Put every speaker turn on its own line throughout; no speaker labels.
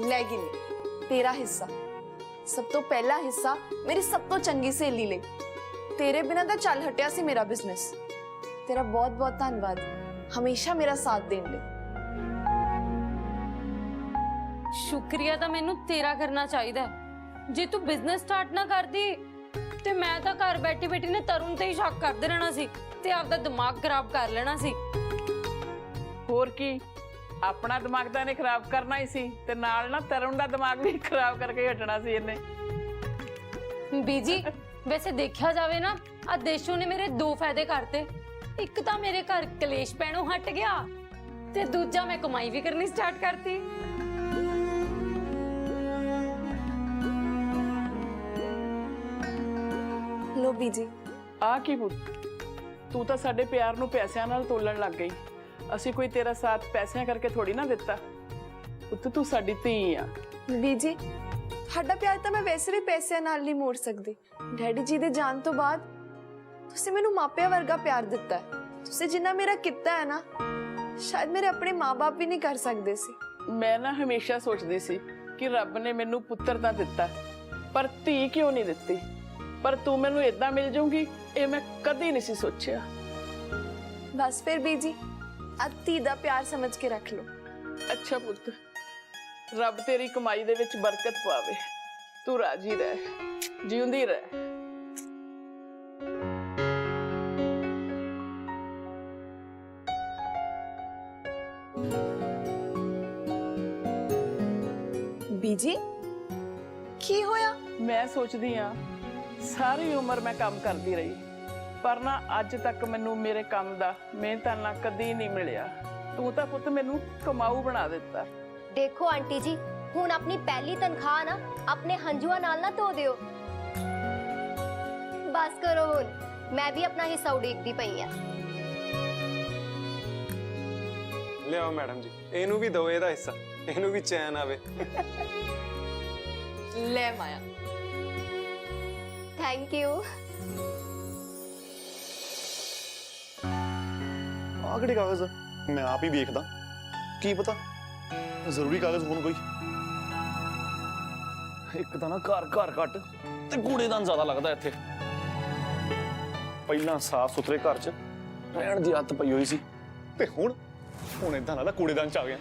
लै गिनी तेरा हिस्सा, सब तो पहला हिस्सा मेरी सब तो चंगी सहेली ले। तेरे बिना तो चल हटिया सी मेरा बिजनेस। तेरा बहुत बहुत धन्यवाद, हमेशा मेरा साथ देने ले।
शुक्रिया तो मैनू तेरा करना चाहिए। जे तू बिजनेस स्टार्ट ना करदी ते मैं तो घर बैठी बैठी ने तरुण ते ही शक करदे रहना सी ते आपदा दिमाग खराब कर लेना सी।
होर की अपना दिमाग तो इन्हें खराब करना ही सी ते नाल ना तरुण दा दिमाग भी खराब करके हटना सी इन्हें।
बीजी वैसे देखा जावे ना आ देशों ने मेरे दो फायदे करते। एक तो मेरे घर कलेश पैणों हट गया ते दूजा मैं कमाई भी करनी स्टार्ट करती।
लो बीजी।
आ की पुत, तू तो साडे प्यार नूं पैसिਆਂ नाल ਤੋਲਣ ਲੱਗ गई। ਅਸੀਂ कोई तेरा साथ पैसिਆਂ करके थोड़ी ना दिता। पुत तू साडी धी आ।
बीजी साडा प्यार तो मैं वैसे भी पैसे नाल नहीं मोड़ सकती। डैडी जी दे जान तो बाद तुसी मैनू मापिया वर्गा प्यार दिता है। तुसी जिन्ना मेरा किता है ना, शायद मेरे अपने माँ बाप भी नहीं कर सकते सी।
मैं ना हमेशा सोचती सी कि रब ने मैनू पुत्र तां दिता पर धी क्यों नहीं दिती। पर तू मैनू इदां मिल जाऊंगी ये मैं कदी नहीं सी सोचिया।
बस फिर बीजी अब धी दा प्यार समझ के रख लो।
अच्छा पुत, रब तेरी कमाई दे विच बरकत पावे। तू राजी रह, जीउंदी रह।
बीजी की होया? मैं
सोचदी हाँ सारी उम्र मैं काम करती रही पर ना अज तक मैनू मेरे काम दा मेहनत ना कदी नहीं मिलिया। तू तो पुत मैनू कमाऊ बना दिता।
देखो आंटी जी, हुण अपनी पहली तनख्वाह ना अपने हंजुआ नाल ना धो दियो। बस करो हुण, मैं भी अपना हिस्सा उड़ीकदी पई आ।
लियाओ मैडम जी, इनू भी दो एदा हिस्सा, इनू भी चैन आवे।
ले माया।
Thank you.
आखिरी कागज मैं आप ही देखदा, की पता जरूरी कागज होन कोई। एक तो ना घर घर घट ते कूड़ेदान ज्यादा लगता इत्थे। पहला साफ सुथरे घर च रहन दी आदत पई होई सी ते हुण इदां लगदा कूड़ेदान च आ गया।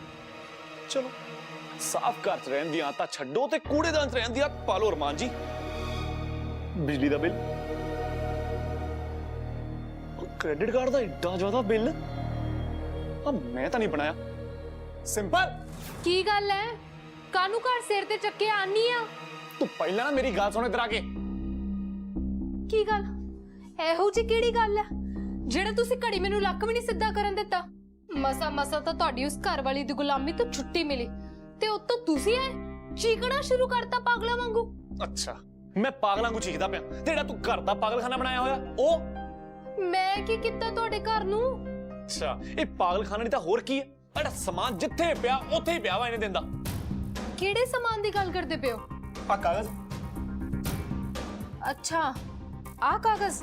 चलो साफ घर च रहन दी आदत छड्डो ते कूड़ेदान च रहन दी आदत पालो। रमान जी बिजली दा बिल, क्रेडिट कार्ड दा एड्डा ज्यादा बिल अब मैं तो नहीं बनाया। सिंपल
की गल है? कानू घर सिर ते चक्के आनी आ।
तू पहला ना मेरी गल सुन इधर आके।
की गल? एहो जी केड़ी गल है जेड़ा तुसी घड़ी मैनू लक भी नहीं सिद्धा करन दिता? मसा मसा तो तुहाडी उस घर वाली दी गुलामी तो छुट्टी मिली ते उत्तों तुसी आए चीकना शुरू करता पागला वांगू।
अच्छा मैं पागलां को चीखदा पिया ते जेड़ा तू घर दा पागलखाना बनाया होया ओ
मैं की कित्ता तुहाडे घर नू?
अच्छा ये पागलखाना नहीं तो होर की है? अड़ा सामान जिथे पिया उथे ही पिया वा इन्हें देंदा।
केड़े सामान दी गल करदे पियो?
आ कागज।
अच्छा आ कागज?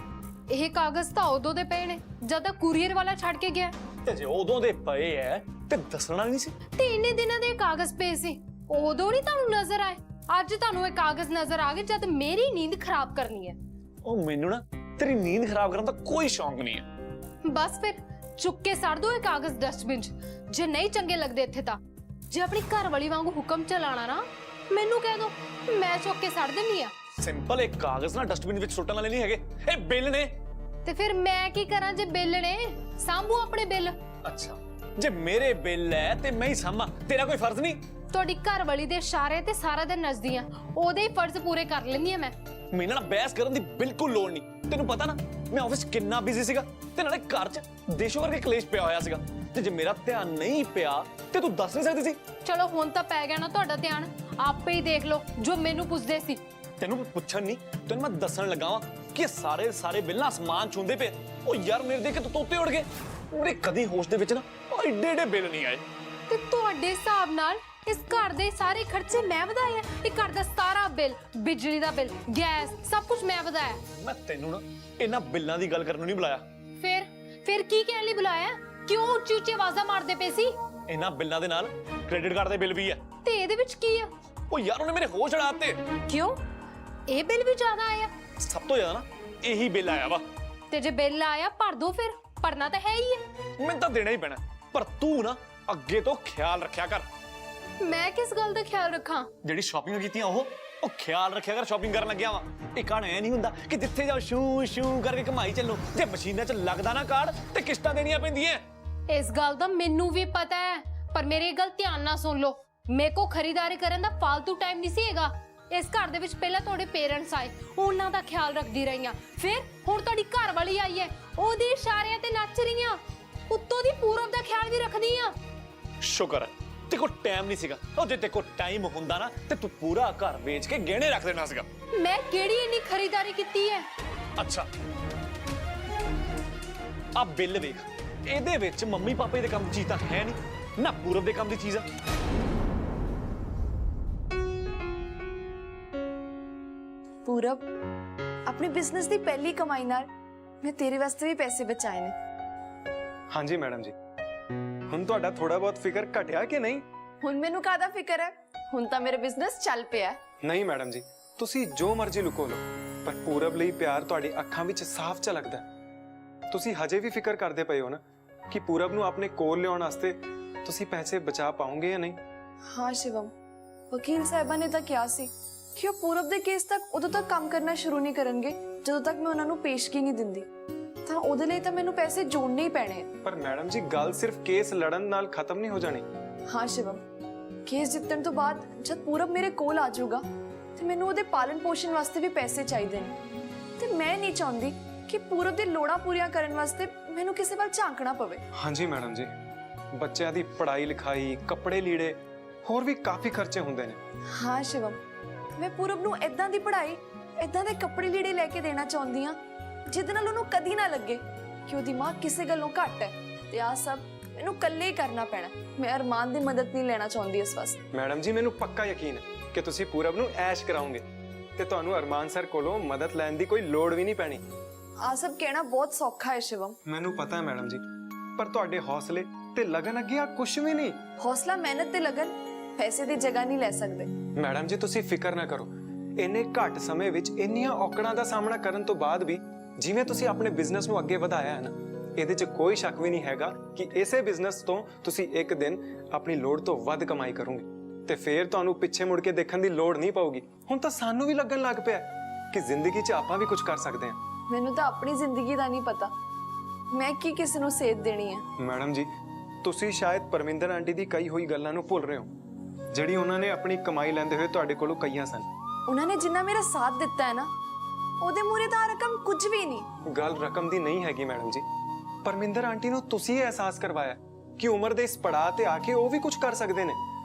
ਇਹ ਕਾਗਜ਼ ਤਾਂ ਉਦੋਂ ਦੇ ਪਏ ਨੇ ਜਦ ਤੱਕ ਕੁਰੀਅਰ ਵਾਲਾ ਛੱਡ ਕੇ ਗਿਆ।
ਤੇ ਜੇ ਉਦੋਂ ਦੇ ਪਏ ਐ ਤੇ ਦੱਸਣਾ ਨਹੀਂ ਸੀ?
ਤੇ ਇੰਨੇ ਦਿਨਾਂ ਦੇ ਕਾਗਜ਼ ਪਏ ਸੀ, ਉਦੋਂ ਨਹੀਂ ਤੁਹਾਨੂੰ ਨਜ਼ਰ ਆਏ? ਅੱਜ ਤੁਹਾਨੂੰ ਇਹ ਕਾਗਜ਼ ਨਜ਼ਰ ਆ ਗਏ ਜਦ ਮੇਰੀ ਨੀਂਦ ਖਰਾਬ ਕਰਨੀ ਹੈ।
ਉਹ ਮੈਨੂੰ ਨਾ ਤੇਰੀ ਨੀਂਦ ਖਰਾਬ ਕਰਨ ਦਾ ਕੋਈ ਸ਼ੌਂਕ ਨਹੀਂ ਹੈ।
ਬਸ ਫਿਰ ਚੁੱਕ ਕੇ ਸੜ ਦੋ ਇਹ ਕਾਗਜ਼ ਡਸਟਬਿਨ 'ਚ। ਜੇ ਨਹੀਂ ਚੰਗੇ ਲੱਗਦੇ ਇੱਥੇ ਤਾਂ ਜੇ ਆਪਣੀ ਘਰ ਵਾਲੀ ਵਾਂਗੂ ਹੁਕਮ ਚਲਾਣਾ ਨਾ ਮੈਨੂੰ ਕਹਿ ਦੋ, ਮੈਂ ਚੁੱਕ ਕੇ ਸੜ ਦਿੰਨੀ ਆ।
ਸਿੰਪਲ ਇੱਕ ਕਾਗਜ਼ ਨਾ ਡਸਟਬਿਨ ਵਿੱਚ ਸੁੱਟਣ ਵਾਲੇ ਨਹੀਂ ਹੈਗੇ, ਇਹ ਬਿੱਲ ਨੇ।
ਤੇ ਫਿਰ ਮੈਂ ਕੀ ਕਰਾਂ ਜੇ ਬਿੱਲ ਨੇ? ਸਾਂਭੂ ਆਪਣੇ ਬਿੱਲ।
ਅੱਛਾ ਜੇ ਮੇਰੇ ਬਿੱਲ ਹੈ ਤੇ ਮੈਂ ਹੀ ਸਾਂਭਾਂ, ਤੇਰਾ ਕੋਈ ਫਰਜ਼ ਨਹੀਂ? ਤੁਹਾਡੀ
ਘਰ ਵਾਲੀ ਦੇ ਇਸ਼ਾਰੇ ਤੇ ਸਾਰਾ ਦਿਨ ਨੱਚਦੀ ਆ, ਉਹਦੇ ਹੀ ਫਰਜ਼ ਪੂਰੇ ਕਰ ਲੈਂਦੀ ਆ ਮੈਂ।
ਮੈਨੂੰ ਨਾ ਬਹਿਸ ਕਰਨ ਦੀ ਬਿਲਕੁਲ ਲੋੜ ਨਹੀਂ। ਤੈਨੂੰ ਪਤਾ ਨਾ ਮੈਂ ਆਫਿਸ ਕਿੰਨਾ ਬਿਜ਼ੀ ਸੀਗਾ ਤੇ ਨਾਲੇ ਘਰ 'ਚ ਦੇਸ਼ੋ ਵਰਗੇ ਕਲੇਸ਼ ਪਿਆ ਹੋਇਆ ਸੀਗਾ ਤੇ ਜੇ ਮੇਰਾ ਧਿਆਨ ਨਹੀਂ ਪਿਆ ਤੇ ਤੂੰ ਦੱਸ ਨਹੀਂ ਸਕਦੀ ਸੀ?
ਚਲੋ ਹੁਣ ਤਾਂ ਪੈ ਗਿਆ ਨਾ ਤੁਹਾਡਾ ਧਿਆਨ, ਆਪੇ ਹੀ ਦੇਖ ਲਓ ਜੋ ਮੈਨੂੰ ਪੁੱਛਦੇ ਸੀ।
ਤੈਨੂੰ ਪੁੱਛਣ ਨਹੀਂ, ਤੈਨੂੰ ਮੈਂ ਦੱਸਣ ਲੱਗਾ ਵਾਂ ਕਿ ਸਾਰੇ ਬਿੱਲ ਅਸਮਾਨ ਛੂੰਦੇ ਪਏ। ਉਹ ਯਾਰ ਮੇਰੇ ਦੇਖ ਕੇ ਤੂੰ ਤੋਤੇ ਉੜ ਗਏ। ਮੇਰੇ ਕਦੀ ਹੋਸ਼ ਦੇ ਵਿੱਚ ਨਾ ਏਡੇ ਬਿੱਲ ਨਹੀਂ ਆਏ।
ਤੇ ਤੁਹਾਡੇ ਹਿਸਾਬ ਨਾਲ ਇਸ ਘਰ ਦੇ ਸਾਰੇ ਖਰਚੇ ਮੈਂ ਵਧਾਏ ਆ? ਇਹ ਘਰ ਦਾ ਸਾਰਾ ਬਿੱਲ, ਬਿਜਲੀ ਦਾ ਬਿੱਲ, ਗੈਸ, ਸਭ ਕੁਝ ਮੈਂ ਵਧਾਇਆ।
ਮੈਂ ਤੈਨੂੰ ਨਾ ਇਹਨਾਂ ਬਿੱਲਾਂ ਦੀ ਗੱਲ ਕਰਨ ਨੂੰ ਨਹੀਂ ਬੁਲਾਇਆ।
ਫਿਰ ਕੀ ਕਹਿਣ ਲਈ ਬੁਲਾਇਆ? ਕਿਉਂ ਉੱਚੀ ਉੱਚੀ ਆਵਾਜ਼ਾਂ ਮਾਰਦੇ ਪਏ ਸੀ?
ਇਹਨਾਂ ਬਿੱਲਾਂ ਦੇ ਨਾਲ ਕ੍ਰੈਡਿਟ ਕਾਰਡ ਦੇ ਬਿੱਲ ਵੀ ਹੈ।
ਤੇ ਇਹਦੇ ਵਿੱਚ ਕੀ ਆ?
ਉਹ ਯਾਰ ਉਹਨੇ ਮੇਰੇ ਹੋਸ਼ ਉਡਾਤੇ।
ਕਿਉਂ? ਇਹ ਬਿੱਲ ਵੀ ਜ਼ਿਆਦਾ ਆਇਆ?
ਸਭ ਤੋਂ ਜ਼ਿਆਦਾ ਨਾ ਇਹੀ ਬਿੱਲ ਆਇਆ ਵਾ।
ਤੇ ਜੇ ਬਿੱਲ ਆਇਆ ਭਰ ਦੋ, ਫਿਰ ਭਰਨਾ ਤਾਂ ਹੈ ਹੀ ਹੈ।
ਮੈਨੂੰ ਤਾਂ ਦੇਣਾ ਹੀ ਪੈਣਾ, ਪਰ ਤੂੰ ਨਾ ਅੱਗੇ ਤੋਂ ਖਿਆਲ ਰੱਖਿਆ ਕਰ।
ਮੈਂ ਕਿਸ ਗੱਲ ਦਾ ਖਿਆਲ ਰੱਖਾਂ?
ਜਿਹੜੀ ਸ਼ਾਪਿੰਗ ਕੀਤੀਆਂ ਉਹ ਖਿਆਲ ਰੱਖਿਆ ਕਰ। ਸ਼ਾਪਿੰਗ ਕਰਨ ਲੱਗਿਆ ਵਾ ਇਹ ਕਾਣ ਐ ਨਹੀਂ ਹੁੰਦਾ ਕਿ ਜਿੱਥੇ ਜਾਓ ਸ਼ੂ ਸ਼ੂ ਕਰਕੇ ਕਮਾਈ ਚੱਲੋ। ਜੇ ਮਸ਼ੀਨਾਂ 'ਚ ਲੱਗਦਾ ਨਾ ਕਾਰਡ ਤੇ ਕਿਸ਼ਤਾਂ ਦੇਣੀਆਂ ਪੈਂਦੀਆਂ।
ਇਸ ਗੱਲ ਦਾ ਮੈਨੂੰ ਵੀ ਪਤਾ ਹੈ, ਪਰ ਮੇਰੀ ਗੱਲ ਧਿਆਨ ਨਾਲ ਸੁਣ ਲਓ। ਮੇਰੇ ਕੋ ਖਰੀਦਾਰੀ ਕਰਨ ਦਾ ਫालतू ਟਾਈਮ ਨਹੀਂ ਸੀ ਹੈਗਾ। ਇਸ ਘਰ ਦੇ ਵਿੱਚ ਪਹਿਲਾਂ ਤੁਹਾਡੇ ਪੇਰੈਂਟਸ ਆਏ, ਉਹਨਾਂ ਦਾ ਖਿਆਲ ਰੱਖਦੀ ਰਹੀਆਂ। ਫਿਰ ਹੁਣ ਤੁਹਾਡੀ ਘਰ ਵਾਲੀ ਆਈ ਹੈ, ਉਹਦੇ ਇਸ਼ਾਰਿਆਂ ਤੇ ਨੱਚ ਰਹੀਆਂ। ਉੱਤੋਂ ਦੀ ਪੂਰਬ ਦਾ ਖਿਆਲ ਵੀ ਰੱਖਦੀ ਆ।
ਸ਼ੁਕਰ ਹੈ ਤੇ ਕੋ ਟਾਈਮ ਨਹੀਂ ਸੀਗਾ। ਉਹ ਜੇ ਤੇ ਕੋ ਟਾਈਮ ਹੁੰਦਾ ਨਾ ਤੇ ਤੂੰ ਪੂਰਾ ਘਰ ਵੇਚ ਕੇ ਗਹਿਣੇ ਰੱਖ ਦੇਣਾ ਸੀਗਾ।
ਮੈਂ ਕਿਹੜੀ ਇੰਨੀ ਖਰੀਦਾਰੀ ਕੀਤੀ ਹੈ?
ਅੱਛਾ ਆ ਬਿੱਲ ਵੇਖ, ਇਹਦੇ ਵਿੱਚ ਮੰਮੀ ਪਾਪਾ ਦੇ ਕੰਮ ਦੀ ਚੀਜ਼ ਤਾਂ ਹੈ ਨਹੀਂ ਨਾ, ਪੂਰਬ ਦੇ ਕੰਮ ਦੀ ਚੀਜ਼ ਆ।
ਪੂਰਬ, ਆਪਣੇ ਬਿਜ਼ਨਸ ਦੀ ਪਹਿਲੀ ਕਮਾਈ ਨਾਲ ਮੈਂ ਤੇਰੇ ਵਾਸਤੇ ਵੀ ਪੈਸੇ ਬਚਾਏ ਨੇ।
ਹਾਂਜੀ ਮੈਡਮ ਜੀ, ਹੁਣ ਤੁਹਾਡਾ ਥੋੜਾ ਬਹੁਤ ਫਿਕਰ ਘਟਿਆ ਕਿ ਨਹੀਂ?
ਹੁਣ ਮੈਨੂੰ ਕਾਹਦਾ ਫਿਕਰ ਹੈ? ਹੁਣ ਤਾਂ ਮੇਰਾ ਬਿਜ਼ਨਸ ਚੱਲ ਪਿਆ।
ਨਹੀਂ ਮੈਡਮ ਜੀ, ਤੁਸੀਂ ਜੋ ਮਰਜ਼ੀ ਲੁਕੋ ਲਓ, ਪਰ ਪੂਰਬ ਲਈ ਪਿਆਰ ਤੁਹਾਡੀ ਅੱਖਾਂ ਵਿੱਚ ਸਾਫ਼ ਝਲਕਦਾ ਹੈ। ਤੁਸੀਂ ਹਜੇ ਵੀ ਫਿਕਰ ਕਰਦੇ ਪਏ ਹੋ ਨਾ ਕਿ ਪੂਰਬ ਨੂੰ ਆਪਣੇ ਕੋਲ ਲਿਆਉਣ ਵਾਸਤੇ ਤੁਸੀਂ ਪੈਸੇ ਬਚਾ ਪਾਓਗੇ ਜਾਂ ਨਹੀਂ?
ਹਾਂ ਸ਼ਿਵਮ, ਵਕੀਲ ਸਾਹਿਬਾਂ ਨੇ ਤਾਂ ਕਿਹਾ ਸੀ ਕਿ ਉਹ ਪੂਰਬ ਦੇ ਕੇਸ ਤੱਕ ਉਦੋਂ ਤੱਕ ਕੰਮ ਕਰਨਾ ਸ਼ੁਰੂ ਨਹੀਂ ਕਰਨਗੇ ਜਦੋਂ ਤੱਕ ਮੈਂ ਉਹਨਾਂ ਨੂੰ ਪੇਸ਼ਗੀ ਨਹੀਂ ਦਿੰਦੀ। ਤਾਂ ਉਹਦੇ ਲਈ ਤਾਂ ਮੈਨੂੰ ਪੈਸੇ ਜੋੜਨੇ ਹੀ ਪੈਣੇ ਆ।
ਪਰ ਮੈਡਮ ਜੀ, ਗੱਲ ਸਿਰਫ ਕੇਸ ਲੜਨ ਨਾਲ ਖਤਮ ਨਹੀਂ ਹੋ ਜਾਣੀ।
ਹਾਂ ਸ਼ਿਵਮ, ਕੇਸ ਜਿੱਤਣ ਤੋਂ ਬਾਅਦ ਜਦ ਪੂਰਬ ਮੇਰੇ ਕੋਲ ਆ ਜਾਊਗਾ ਤੇ ਮੈਨੂੰ ਉਹਦੇ ਪਾਲਣ ਪੋਸ਼ਣ ਵਾਸਤੇ ਵੀ ਪੈਸੇ ਚਾਹੀਦੇ ਨੇ। ਤੇ ਮੈਂ ਨਹੀਂ ਚਾਹੁੰਦੀ ਕਿ ਪੂਰਬ ਦੀ ਲੋੜਾਂ ਪੂਰੀਆਂ ਕਰਨ ਵਾਸਤੇ ਮੈਨੂੰ ਕਿਸੇ ਵੱਲ ਝਾਂਕਣਾ ਪਵੇ।
ਹਾਂਜੀ ਮੈਡਮ ਜੀ, ਬੱਚਿਆਂ ਦੀ ਪੜ੍ਹਾਈ ਲਿਖਾਈ, ਕੱਪੜੇ ਲੀੜੇ, ਹੋਰ ਵੀ ਕਾਫੀ ਖਰਚੇ ਹੁੰਦੇ ਨੇ।
ਹਾਂ ਸ਼ਿਵਮ, ਮੈਂ ਪੂਰਬ ਨੂੰ ਇਦਾਂ ਦੀ ਪੜ੍ਹਾਈ, ਇਦਾਂ ਦੇ ਕੱਪੜੇ ਲੀੜੇ ਲੈ ਕੇ ਦੇਣਾ ਚਾਹੁੰਦੀ ਆ ਜਿਹਦੇ ਨਾਲ ਉਹਨੂੰ ਕਦੀ ਨਾ ਲੱਗੇ ਕਿ ਉਹਦੀ ਮਾਂ ਕਿਸੇ ਗੱਲੋਂ ਘੱਟ ਹੈ। ਤੇ ਆ ਸਭ ਮੈਨੂੰ ਇਕੱਲੇ ਹੀ ਕਰਨਾ ਪੈਣਾ। ਮੈਂ ਅਰਮਾਨ ਦੀ ਮਦਦ ਨਹੀਂ ਲੈਣਾ ਚਾਹੁੰਦੀ ਇਸ ਵਾਸਤੇ।
ਮੈਡਮ ਜੀ, ਮੈਨੂੰ ਪੱਕਾ ਯਕੀਨ ਹੈ ਕਿ ਤੁਸੀਂ ਪੂਰਬ ਨੂੰ ਐਸ਼ ਕਰਾਓਗੇ ਤੇ ਤੁਹਾਨੂੰ ਅਰਮਾਨ ਸਰ ਕੋਲੋਂ ਮਦਦ ਲੈਣ ਦੀ ਕੋਈ ਲੋੜ ਵੀ ਨਹੀਂ ਪੈਣੀ।
ਆ ਸਭ ਕਹਿਣਾ ਬਹੁਤ ਸੌਖਾ ਹੈ ਸ਼ਿਵਮ।
ਮੈਨੂੰ ਪਤਾ ਹੈ ਮੈਡਮ ਜੀ, ਪਰ ਤੁਹਾਡੇ ਹੌਸਲੇ ਤੇ ਲਗਨ ਅੱਗੇ ਆ ਕੁਝ ਵੀ ਨਹੀਂ।
ਹੌਸਲਾ, ਮਿਹਨਤ ਤੇ ਲਗਨ ਪੈਸੇ ਦੀ ਜਗ੍ਹਾ ਨਹੀਂ ਲੈ ਸਕਦੇ।
ਮੈਡਮ ਜੀ, ਤੁਸੀਂ ਫਿਕਰ ਨਾ ਕਰੋ। ਇੰਨੇ ਘੱਟ ਸਮੇਂ ਵਿੱਚ ਇੰਨੀਆਂ ਔਕੜਾਂ ਦਾ ਸਾਹਮਣਾ ਕਰਨ ਤੋਂ ਬਾਅਦ ਵੀ ਜਿਵੇਂ ਤੁਸੀਂ ਆਪਣੇ ਬਿਜ਼ਨਸ ਨੂੰ ਅੱਗੇ ਵਧਾਇਆ ਹੈ ਨਾ, ਇਹਦੇ 'ਚ ਕੋਈ ਸ਼ੱਕ ਵੀ ਨਹੀਂ ਹੈਗਾ ਕਿ ਇਸੇ ਬਿਜ਼ਨਸ ਤੋਂ ਤੁਸੀਂ ਇੱਕ ਦਿਨ ਆਪਣੀ ਲੋੜ ਤੋਂ ਵੱਧ ਕਮਾਈ ਕਰੋਗੇ ਤੇ ਫਿਰ ਤੁਹਾਨੂੰ ਪਿੱਛੇ ਮੁੜ ਕੇ ਦੇਖਣ ਦੀ ਲੋੜ ਨਹੀਂ ਪਊਗੀ। ਹੁਣ ਤਾਂ ਸਾਨੂੰ ਵੀ ਲੱਗਣ ਲੱਗ ਪਿਆ ਕਿ ਜ਼ਿੰਦਗੀ 'ਚ ਆਪਾਂ ਵੀ ਕੁਝ ਕਰ ਸਕਦੇ ਹਾਂ।
ਮੈਨੂੰ ਤਾਂ ਆਪਣੀ ਜ਼ਿੰਦਗੀ ਦਾ ਨਹੀਂ ਪਤਾ, ਮੈਂ ਕੀ ਕਿਸੇ ਨੂੰ ਸੇਧ ਦੇਣੀ ਹੈ।
ਮੈਡਮ ਜੀ, ਤੁਸੀਂ ਸ਼ਾਇਦ ਪਰਮਿੰਦਰ ਆਂਟੀ ਦੀ ਕਹੀ ਹੋਈ ਗੱਲਾਂ ਨੂੰ ਭੁੱਲ ਰਹੇ ਹੋ, ਜਿਹੜੀ ਉਹਨਾਂ ਨੇ ਆਪਣੀ ਕਮਾਈ ਲੈਂਦੇ ਹੋਏ ਤੁਹਾਡੇ ਕੋਲੋਂ ਕਹੀਆਂ ਸਨ।
ਉਹਨਾਂ ਨੇ ਜਿੰਨਾ ਮੇਰਾ ਸਾਥ ਦਿੱਤਾ ਹੈ ਨਾ, ਉਹਦੇ ਮੂਹਰੇ ਤਾਂ ਰਕਮ ਕੁਝ ਵੀ ਨਹੀਂ।
ਗੱਲ ਰਕਮ ਦੀ ਨਹੀਂ ਹੈਗੀ ਮੈਡਮ ਜੀ। ਪਰਮਿੰਦਰ ਆਂਟੀ ਨੂੰ ਤੁਸੀਂ ਇਹ ਅਹਿਸਾਸ ਕਰਵਾਇਆ ਕਿ ਉਮਰ ਦੇ ਇਸ ਪੜਾਅ ਤੇ ਆ ਕੇ ਉਹ ਵੀ ਕੁਝ ਕਰ ਸਕਦੇ ਨੇ।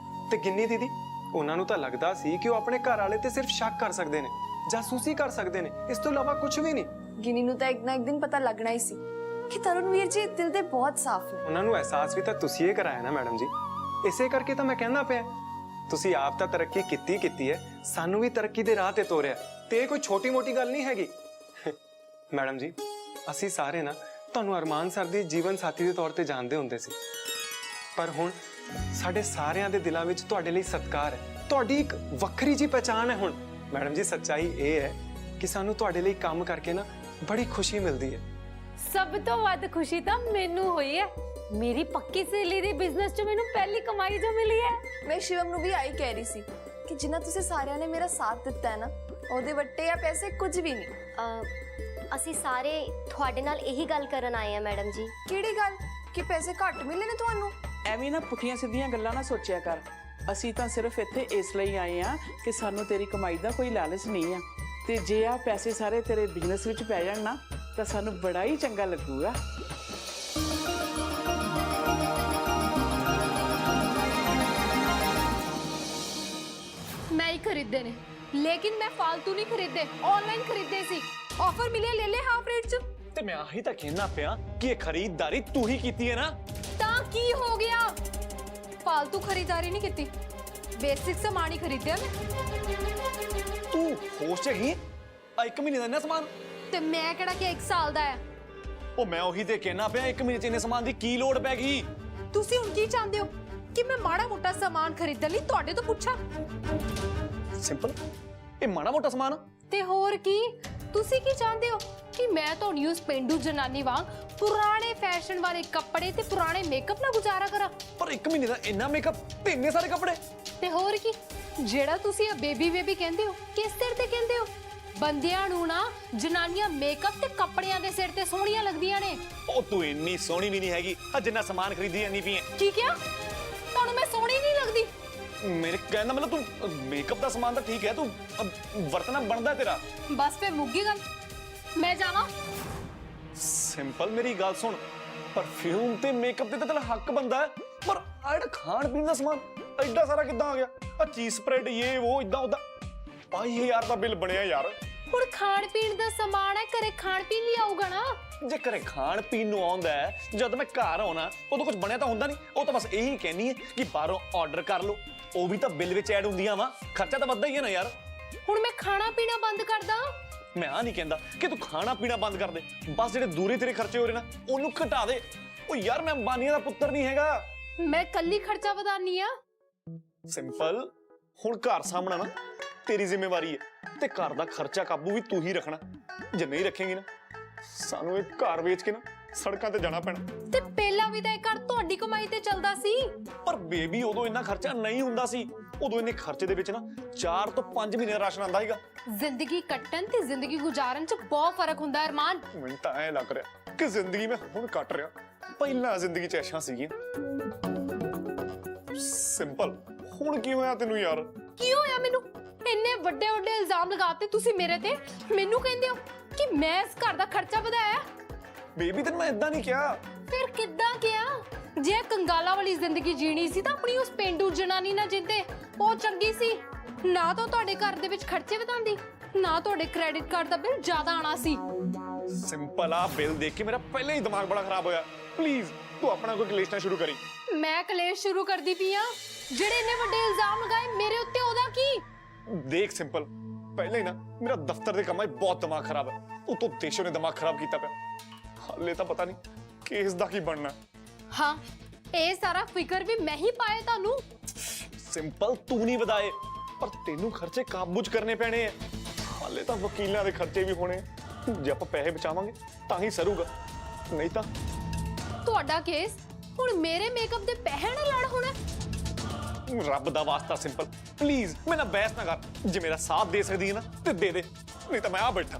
ਤੇ ਗਿੰਨੀ ਦੀਦੀ, ਉਹਨਾਂ ਨੂੰ ਤਾਂ ਲੱਗਦਾ ਸੀ ਕਿ ਉਹ ਆਪਣੇ ਘਰ ਵਾਲੇ ਤੇ ਸਿਰਫ ਸ਼ੱਕ ਕਰ ਸਕਦੇ ਨੇ, ਜਾਸੂਸੀ ਕਰ ਸਕਦੇ ਨੇ, ਇਸ ਤੋਂ ਇਲਾਵਾ ਕੁਝ ਵੀ ਨਹੀਂ।
ਗਿਨੀ ਨੂੰ ਤਾਂ ਇੱਕ ਨਾ ਇੱਕ ਦਿਨ ਪਤਾ ਲੱਗਣਾ ਹੀ ਸੀ ਕਿ ਤਰੁਣਵੀਰ ਜੀ ਦਿਲ ਦੇ ਬਹੁਤ ਸਾਫ਼ ਨੇ।
ਉਹਨਾਂ ਨੂੰ ਅਹਿਸਾਸ ਵੀ ਤਾਂ ਤੁਸੀਂ ਇਹ ਕਰਾਇਆ ਨਾ ਮੈਡਮ ਜੀ। ਇਸੇ ਕਰਕੇ ਤਾਂ ਮੈਂ ਕਹਿੰਦਾ ਪਿਆ, ਤੁਸੀਂ ਆਪ ਤਾਂ ਤਰੱਕੀ ਕੀਤੀ ਹੈ, ਸਾਨੂੰ ਵੀ ਤਰੱਕੀ ਦੇ ਰਾਹ ਤੇ ਤੋਰਿਆ, ਤੇ ਇਹ ਕੋਈ ਛੋਟੀ ਮੋਟੀ ਗੱਲ ਨਹੀਂ ਹੈਗੀ। ਮੈਡਮ ਜੀ, ਅਸੀਂ ਸਾਰੇ ਨਾ ਤੁਹਾਨੂੰ ਅਰਮਾਨ ਸਰ ਦੀ ਜੀਵਨ ਸਾਥੀ ਦੇ ਤੌਰ ਤੇ ਜਾਣਦੇ ਹੁੰਦੇ ਸੀ, ਪਰ ਹੁਣ ਸਾਡੇ ਸਾਰਿਆਂ ਦੇ ਦਿਲਾਂ ਵਿੱਚ ਤੁਹਾਡੇ ਲਈ ਸਤਿਕਾਰ ਹੈ। ਤੁਹਾਡੀ ਇੱਕ ਵੱਖਰੀ ਜੀ ਪਹਿਚਾਣ ਹੈ ਹੁਣ। ਮੈਡਮ ਜੀ, ਸੱਚਾਈ ਇਹ ਹੈ ਕਿ ਸਾਨੂੰ ਤੁਹਾਡੇ ਲਈ ਕੰਮ ਕਰਕੇ ਨਾ ਬੜੀ ਖੁਸ਼ੀ ਮਿਲਦੀ ਹੈ।
ਸਭ ਤੋਂ ਵੱਧ ਖੁਸ਼ੀ ਤਾਂ ਮੈਨੂੰ ਹੋਈ ਹੈ। ਮੇਰੀ ਪੱਕੀ ਸਹੇਲੀ ਦੇ ਬਿਜ਼ਨਸ 'ਚ ਮੈਨੂੰ ਪਹਿਲੀ ਕਮਾਈ ਜੋ ਮਿਲੀ ਹੈ।
ਮੈਂ ਸ਼ਿਵਮ ਨੂੰ ਵੀ ਆਈ ਕਹਿ ਰਹੀ ਸੀ ਕਿ ਜਿੰਨਾ ਤੁਸੀਂ ਸਾਰਿਆਂ ਨੇ ਮੇਰਾ ਸਾਥ ਦਿੱਤਾ ਹੈ ਨਾ, ਉਹਦੇ ਵੱਟੇ ਜਾਂ ਪੈਸੇ ਕੁਝ ਵੀ ਨਹੀਂ।
ਅਸੀਂ ਸਾਰੇ ਤੁਹਾਡੇ ਨਾਲ ਇਹੀ ਗੱਲ ਕਰਨ ਆਏ ਆ ਮੈਡਮ ਜੀ।
ਕਿਹੜੀ ਗੱਲ? ਕਿ ਪੈਸੇ ਘੱਟ ਮਿਲੇ ਨੇ ਤੁਹਾਨੂੰ?
ਐਵੇਂ ਨਾ ਪੁੱਠੀਆਂ ਸਿੱਧੀਆਂ ਗੱਲਾਂ ਨਾ ਸੋਚਿਆ ਕਰ। ਅਸੀਂ ਤਾਂ ਸਿਰਫ ਇੱਥੇ ਇਸ ਲਈ ਆਏ ਆ ਕਿ ਸਾਨੂੰ ਤੇਰੀ ਕਮਾਈ ਦਾ ਕੋਈ ਲਾਲਚ ਨਹੀਂ ਆ, ਤੇ ਜੇ ਆ ਪੈਸੇ ਸਾਰੇ ਤੇਰੇ ਬਿਜ਼ਨਸ ਵਿੱਚ ਪੈ ਜਾਣ ਨਾ ਤਾਂ ਸਾਨੂੰ ਬੜਾ ਹੀ ਚੰਗਾ ਲੱਗੂਗਾ।
ਮੈਂ ਹੀ ਖਰੀਦੇ ਨੇ, ਲੇਕਿਨ ਮੈਂ ਫालतू ਨਹੀਂ ਖਰੀਦੇ, ਆਨਲਾਈਨ ਖਰੀਦੇ ਸੀ। ਆਫਰ ਮਿਲਿਆ, ਲੈ ਲੈ ਹਾਫ ਰੇਟ 'ਚ।
ਤੇ ਮੈਂ ਆਹੀ ਤਾਂ ਕਹਿਣਾ ਪਿਆ ਕਿ ਇਹ ਖਰੀਦਦਾਰੀ ਤੂੰ ਹੀ ਕੀਤੀ ਹੈ ਨਾ।
ਤਾਂ ਕੀ ਹੋ ਗਿਆ? ਫालतू ਖਰੀਦਾਰੀ ਨਹੀਂ ਕੀਤੀ, ਬੇਸਿਕ ਸਮਾਨ ਹੀ ਖਰੀਦਿਆ ਮੈਂ।
ਤੂੰ ਹੋਸ਼ 'ਚ ਹੈਗੀ? ਆ 1 ਮਹੀਨੇ ਦਾ ਇੰਨਾ ਸਮਾਨ?
ਤੇ ਮੈਂ ਕਿਹੜਾ ਕਿ 1 ਸਾਲ ਦਾ ਹੈ?
ਉਹ ਮੈਂ ਉਹੀ ਤੇ ਕਹਿਣਾ ਪਿਆ, 1 ਮਹੀਨੇ 'ਚ ਇੰਨੇ ਸਮਾਨ ਦੀ ਕੀ ਲੋੜ ਪੈ ਗਈ?
ਤੁਸੀਂ ਹੁਣ ਕੀ ਚਾਹੁੰਦੇ ਹੋ? ਕਿ ਮੈਂ ਮਾੜਾ ਮੋਟਾ ਸਾਮਾਨ ਖਰੀਦਣ ਲਈ ਤੁਹਾਡੇ ਤੋਂ ਪੁੱਛਾਂ?
ਸਿੰਪਲ, ਇਹ ਮਾੜਾ ਮੋਟਾ ਸਮਾਨ ਆ?
ਤੇ ਹੋਰ ਕੀ, ਤੁਸੀਂ ਕੀ ਚਾਹੁੰਦੇ ਹੋ ਕਿ ਮੈਂ ਤੁਹਾਨੂੰ ਉਸ ਪਿੰਡੂ ਜਨਾਨੀ ਵਾਂਗ ਪੁਰਾਣੇ ਫੈਸ਼ਨ ਵਾਲੇ ਕੱਪੜੇ ਤੇ ਪੁਰਾਣੇ ਮੇਕਅਪ ਨਾਲ ਗੁਜ਼ਾਰਾ ਕਰਾਂ?
ਪਰ 1 ਮਹੀਨੇ ਦਾ ਇੰਨਾ ਮੇਕਅਪ ਤੇ ਇੰਨੇ ਸਾਰੇ ਕੱਪੜੇ।
ਤੇ ਹੋਰ ਕੀ, ਜਿਹੜਾ ਤੁਸੀਂ ਇਹ ਬੇਬੀ ਕਹਿੰਦੇ ਹੋ, ਕਿਸ ਸਿਰ ਤੇ ਕਹਿੰਦੇ ਹੋ? ਬੰਦਿਆਂ ਨੂੰ ਨਾ ਜਨਾਨੀਆਂ ਮੇਕਅਪ ਤੇ ਕੱਪੜਿਆਂ ਦੇ ਸਿਰ ਤੇ ਸੋਹਣੀਆਂ ਲੱਗਦੀਆਂ ਨੇ।
ਉਹ ਤੂੰ ਇੰਨੀ ਸੋਹਣੀ ਵੀ ਨਹੀਂ ਹੈਗੀ, ਆ ਜਿੰਨਾ ਸਮਾਨ ਖਰੀਦੀ ਜਾਂਦੀ ਪਈ ਹੈ।
ਕੀ ਕਿਹਾ? ਤੁਹਾਨੂੰ ਮੈਂ ਸੋਹਣੀ ਨਹੀਂ ਲੱਗਦੀ?
ਮੇਰੇ ਕਹਿਣ ਦਾ ਮਤਲਬ ਤੂੰ ਮੇਕਅਪ ਦਾ ਸਮਾਨ ਤਾਂ ਠੀਕ ਹੈ, ਤੂੰ ਵਰਤਣਾ ਬਣਦਾ ਤੇਰਾ।
ਬਸ ਫੇ ਮੁੱਕ ਗਈ ਗੱਲ, ਮੈਂ ਜਾਵਾਂ?
ਸਿੰਪਲ, ਮੇਰੀ ਗੱਲ ਸੁਣ, ਪਰਫਿਊਮ ਤੇ ਮੇਕਅਪ ਤੇ ਤਾਂ ਤੇਰਾ ਹੱਕ ਬੰਦਾ ਹੈ, ਪਰ ਆਹ ਜਿਹੜਾ ਖਾਣ ਪੀਣ ਦਾ ਸਮਾਨ ਐਡਾ ਸਾਰਾ ਕਿੱਦਾਂ ਆ ਗਿਆ? ਆ ਚੀਜ਼ ਸਪਰੈਡ, ਇਹ ਉਹ, ਇਦਾਂ ਉਦਾਂ 5000 ਦਾ ਬਿੱਲ ਬਣਿਆ ਯਾਰ।
ਹੁਣ ਖਾਣ ਪੀਣ ਦਾ ਸਮਾਨ ਹੈ, ਘਰੇ ਖਾਣ ਪੀਣ ਲਈ ਆਊਗਾ ਨਾ।
ਜੇ ਘਰੇ ਖਾਣ ਪੀਣ ਨੂੰ ਆਉਂਦਾ ਹੈ, ਜਦ ਮੈਂ ਘਰ ਆਉਣਾ ਉਦੋਂ ਕੁਝ ਬਣਿਆ ਤਾਂ ਹੁੰਦਾ ਨਹੀਂ। ਉਹ ਤਾਂ ਬਸ ਇਹੀ ਕਹਿਨੀ ਹੈ ਕਿ ਬਾਹਰੋਂ ਆਰਡਰ ਕਰ ਲਓ, ਉਹ ਵੀ ਤਾਂ ਬਿੱਲ ਵਿੱਚ ਐਡ ਹੁੰਦੀਆਂ ਵਾ, ਖਰਚਾ ਤਾਂ ਵੱਧਦਾ ਹੀ ਹੈ ਨਾ ਯਾਰ।
ਹੁਣ ਮੈਂ ਖਾਣਾ ਪੀਣਾ ਬੰਦ ਕਰਦਾ?
ਮੈਂ ਆ ਨਹੀਂ ਕਹਿੰਦਾ ਕਿ ਤੂੰ ਖਾਣਾ ਪੀਣਾ ਬੰਦ ਕਰ ਦੇ, ਬਸ ਜਿਹੜੇ ਦੂਰੇ ਤੇਰੇ ਖਰਚੇ ਹੋ ਰਹੇ ਨਾ ਉਹਨੂੰ ਘਟਾ ਦੇ। ਉਹ ਯਾਰ ਮੈਂ ਅੰਬਾਨੀਆਂ ਦਾ ਪੁੱਤਰ ਨਹੀਂ ਹੈਗਾ।
ਮੈਂ ਕੱਲੀ ਖਰਚਾ ਵਧਾਨੀ ਆ?
ਸਿੰਪਲ, ਹੁਣ ਘਰ ਸਾਹਮਣਾ ਨਾ ਤੇਰੀ ਜ਼ਿੰਮੇਵਾਰੀ ਹੈ, ਤੇ ਘਰ ਦਾ ਖਰਚਾ ਕਾਬੂ ਵੀ ਤੂੰ ਹੀ ਰੱਖਣਾ। ਜੇ ਨਹੀਂ ਰੱਖੇਂਗੀ ਨਾ, ਸਾਨੂੰ ਇਹ ਘਰ ਵੇਚ ਕੇ ਨਾ ਸੜਕਾਂ ਤੇ ਜਾਣਾ ਪੈਣਾ।
ਤੇ ਪਹਿਲਾਂ ਵੀ ਤਾਂ ਇਹ ਘਰ ਤੁਹਾਡੀ ਕਮਾਈ ਤੇ ਚੱਲਦਾ ਸੀ।
ਪਰ ਬੇਬੀ, ਉਦੋਂ ਇੰਨਾ ਖਰਚਾ ਨਹੀਂ ਹੁੰਦਾ ਸੀ। ਉਦੋਂ ਇੰਨੇ ਖਰਚੇ ਦੇ ਵਿੱਚ ਨਾ 4 ਤੋਂ 5 ਮਹੀਨੇ ਦਾ ਰਾਸ਼ਨ ਆਂਦਾ ਸੀਗਾ।
ਜ਼ਿੰਦਗੀ ਕੱਟਣ ਤੇ ਜ਼ਿੰਦਗੀ ਗੁਜ਼ਾਰਨ 'ਚ ਬਹੁਤ ਫਰਕ ਹੁੰਦਾ ਹੈ ਅਰਮਾਨ।
ਮੈਨੂੰ ਤਾਂ ਐ ਲੱਗ ਰਿਹਾ ਕਿ ਜ਼ਿੰਦਗੀ ਮੈਂ ਹੁਣ ਕੱਟ ਰਿਹਾ, ਪਹਿਲਾਂ ਜ਼ਿੰਦਗੀ 'ਚ ਐਸ਼ਾਂ ਸੀਗੀਆਂ। ਸਿੰਪਲ, ਹੁਣ ਕੀ ਹੋਇਆ ਤੈਨੂੰ ਯਾਰ?
ਕੀ ਹੋਇਆ ਮੈਨੂੰ? ਇੰਨੇ ਵੱਡੇ ਵੱਡੇ ਇਲਜ਼ਾਮ ਲਗਾਤੇ ਤੁਸੀਂ ਮੇਰੇ ਤੇ, ਮੈਨੂੰ ਕਹਿੰਦੇ ਹੋ ਕਿ ਮੈਂ ਇਸ ਘਰ ਦਾ ਖਰਚਾ ਵਧਾਇਆ।
ਬੇਬੀ, ਤੈਨੂੰ ਮੈਂ ਇਦਾਂ ਨਹੀਂ ਕਿਹਾ।
ਫਿਰ ਕਿੱਦਾਂ ਕਿਹਾ? ਜੇ ਕੰਗਾਲਾ ਵਾਲੀ ਜ਼ਿੰਦਗੀ ਜੀਣੀ ਸੀ ਤਾਂ ਆਪਣੀ ਉਸ ਪਿੰਡੂ ਜਨਾਨੀ ਨਾਲ ਜਿੰਦੇ, ਉਹ ਚੰਗੀ ਸੀ। ਨਾ ਤਾਂ ਤੁਹਾਡੇ ਘਰ ਦੇ ਵਿੱਚ ਖਰਚੇ ਵਧਾਉਂਦੀ, ਨਾ ਤੁਹਾਡੇ ਕ੍ਰੈਡਿਟ ਕਾਰਡ ਦਾ ਬਿੱਲ ਜ਼ਿਆਦਾ ਆਣਾ ਸੀ।
ਸਿੰਪਲ, ਆ ਬਿੱਲ ਦੇਖ ਕੇ ਮੇਰਾ ਪਹਿਲਾਂ ਹੀ ਦਿਮਾਗ ਬੜਾ ਖਰਾਬ ਹੋਇਆ। ਪਲੀਜ਼ ਤੂੰ ਆਪਣਾ ਕੋਈ ਕਲੇਸ਼ ਨਾ ਸ਼ੁਰੂ ਕਰੀ।
ਮੈਂ ਕਲੇਸ਼ ਸ਼ੁਰੂ ਕਰਦੀ ਪਈ ਆ? ਜਿਹੜੇ ਇੰਨੇ ਵੱਡੇ ਇਲਜ਼ਾਮ ਲਗਾਏ ਮੇਰੇ ਉੱਤੇ, ਉਹਦਾ ਕੀ?
ਦੇਖ ਸਿੰਪਲ, ਪਹਿਲਾਂ ਹੀ ਨਾ ਮੇਰਾ ਦਫ਼ਤਰ ਦੇ ਕੰਮਾਂ 'ਚ ਬਹੁਤ ਦਿਮਾਗ ਖਰਾਬ ਹੈ, ਉਤੋਂ ਦੇਸ਼ੋ ਨੇ ਦਿਮਾਗ ਖਰਾਬ ਕੀਤਾ ਪਿਆ। ਹਾਲੇ ਤਾਂ ਪਤਾ ਨਹੀਂ ਕੇਸ ਦਾ ਕੀ ਬਣਨਾ।
ਹਾਂ, ਇਹ ਸਾਰਾ ਫਿਕਰ ਵੀ ਮੈਂ ਹੀ ਪਾਇਆ ਤੁਹਾਨੂੰ।
ਸਿੰਪਲ, ਤੂੰ ਨਹੀਂ ਵਧਾਏ, ਪਰ ਤੈਨੂੰ ਖਰਚੇ ਕਾਬੂ 'ਚ ਕਰਨੇ ਪੈਣੇ ਆ। ਹਾਲੇ ਤਾਂ ਵਕੀਲਾਂ ਦੇ ਖਰਚੇ ਵੀ ਹੋਣੇ ਆ। ਜੇ ਆਪਾਂ ਪੈਸੇ ਬਚਾਵਾਂਗੇ ਤਾਂ ਹੀ ਸਰੂਗਾ, ਨਹੀਂ ਤਾਂ
ਤੁਹਾਡਾ ਕੇਸ ਹੁਣ ਮੇਰੇ ਮੇਕਅਪ ਦੇ ਪੈਸੇ ਨਾਲ ਲੜ ਹੋਣਾ।
ਰੱਬ ਦਾ ਵਾਸਤਾ ਸਿੰਪਲ, ਪਲੀਜ਼ ਮੇਰੇ ਨਾਲ ਬਹਿਸ ਨਾ ਕਰ। ਜੇ ਮੇਰਾ ਸਾਥ ਦੇ ਸਕਦੀ ਹੈ ਨਾ ਤੇ ਦੇ ਦੇ, ਨਹੀਂ ਤਾਂ ਮੈਂ ਆ ਬੈਠਾ।